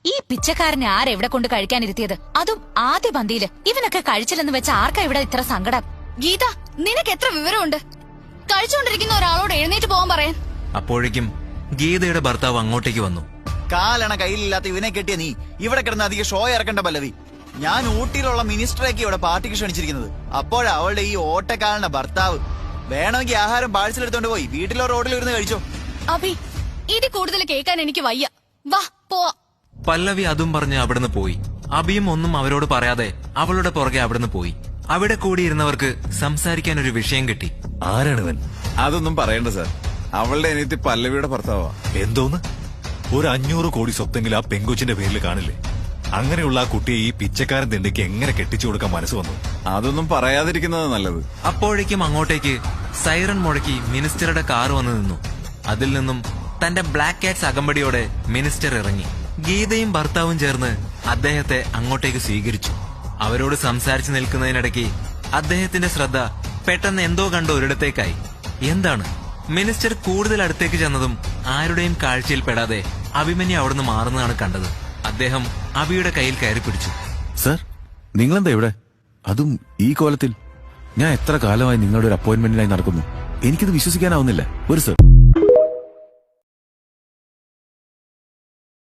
ഈ പിച്ചക്കാരനെ ആരെവിടെ കൊണ്ട് കഴിക്കാനിരുത്തിയത്? അതും ആദ്യ പന്തിയില്. ഇവനൊക്കെ കഴിച്ചില്ലെന്ന് വെച്ച ആർക്കാ ഇവിടെ ഇത്ര സങ്കടം? ഗീത, നിനക്ക് എത്ര വിവരമുണ്ട്? കഴിച്ചുകൊണ്ടിരിക്കുന്ന ഒരാളോട് എഴുന്നേറ്റ് പോകാൻ പറയാൻ. അപ്പോഴേക്കും ഗീതയുടെ ഭർത്താവ് അങ്ങോട്ടേക്ക് വന്നു. കാലണ കയ്യിലില്ലാത്ത ഇവനെ കെട്ടിയ നീ ഇവിടെ കിടന്ന് അധികം ഷോ ഇറക്കണ്ട പല്ലവി. ഞാൻ ഊട്ടിയിലുള്ള മിനിസ്റ്ററേക്ക് ഇവിടെ പാർട്ടിക്ക് ക്ഷണിച്ചിരിക്കുന്നത്. അപ്പോഴാ അവളുടെ ഈ ഓട്ടക്കാരന്റെ ഭർത്താവ്. വേണമെങ്കിൽ ആഹാരം പാഴ്സലെടുത്തോണ്ട് പോയി വീട്ടിലോ റോഡിലോ ഇരുന്ന് കഴിച്ചോ. അഭി, ഇത് കൂടുതൽ കേൾക്കാൻ എനിക്ക് വയ്യ. വാ പോവാ. പല്ലവി അതും പറഞ്ഞ് അവിടുന്ന് പോയി. അഭിയും ഒന്നും അവരോട് പറയാതെ അവളുടെ പുറകെ അവിടുന്ന് പോയി. അവിടെ കൂടിയിരുന്നവർക്ക് സംസാരിക്കാൻ ഒരു വിഷയം കിട്ടി. ആരാണിവൻ? അതൊന്നും പറയണ്ട സാർ. അവളുടെ അനിയത്തി പല്ലവിയുടെ ഭർത്താവാ. എന്തോന്ന്? ഒരു 500 കോടി സ്വത്തെങ്കിലും ആ പെങ്കൊച്ചിന്റെ പേരിൽ കാണില്ലേ? അങ്ങനെയുള്ള ആ കുട്ടിയെ ഈ പിച്ചക്കാരൻ തിണ്ടിക്ക് എങ്ങനെ കെട്ടിച്ചു കൊടുക്കാൻ മനസ്സ് വന്നു? അതൊന്നും പറയാതിരിക്കുന്നത് നല്ലത്. അപ്പോഴേക്കും അങ്ങോട്ടേക്ക് സൈറൺ മുഴക്കി മിനിസ്റ്ററുടെ കാർ വന്നു നിന്നു. അതിൽ നിന്നും തന്റെ ബ്ലാക്ക് കാറ്റ്സ് അകമ്പടിയോടെ മിനിസ്റ്റർ ഇറങ്ങി. ഗീതയും ഭർത്താവും ചേർന്ന് അദ്ദേഹത്തെ അങ്ങോട്ടേക്ക് സ്വീകരിച്ചു. അവരോട് സംസാരിച്ചു നിൽക്കുന്നതിനിടയ്ക്ക് അദ്ദേഹത്തിന്റെ ശ്രദ്ധ പെട്ടെന്ന് എന്തോ കണ്ട ഒരിടത്തേക്കായി. എന്താണ്? മിനിസ്റ്റർ കൂടുതൽ അടുത്തേക്ക് ചെന്നതും ആരുടെയും കാഴ്ചയിൽ പെടാതെ അഭിമന്യു അവിടുന്ന് മാറുന്നതാണ് കണ്ടത്. അദ്ദേഹം അഭിയുടെ കയ്യിൽ കയറി പിടിച്ചു. സർ, നിങ്ങളെന്താ ഇവിടെ? അതും ഈ കോലത്തിൽ? ഞാൻ എത്ര കാലമായി നിങ്ങളുടെ ഒരു അപ്പോയിന്റ്മെന്റിനായി നടക്കുന്നു. എനിക്കിത് വിശ്വസിക്കാനാവുന്നില്ല. ഒരു സർ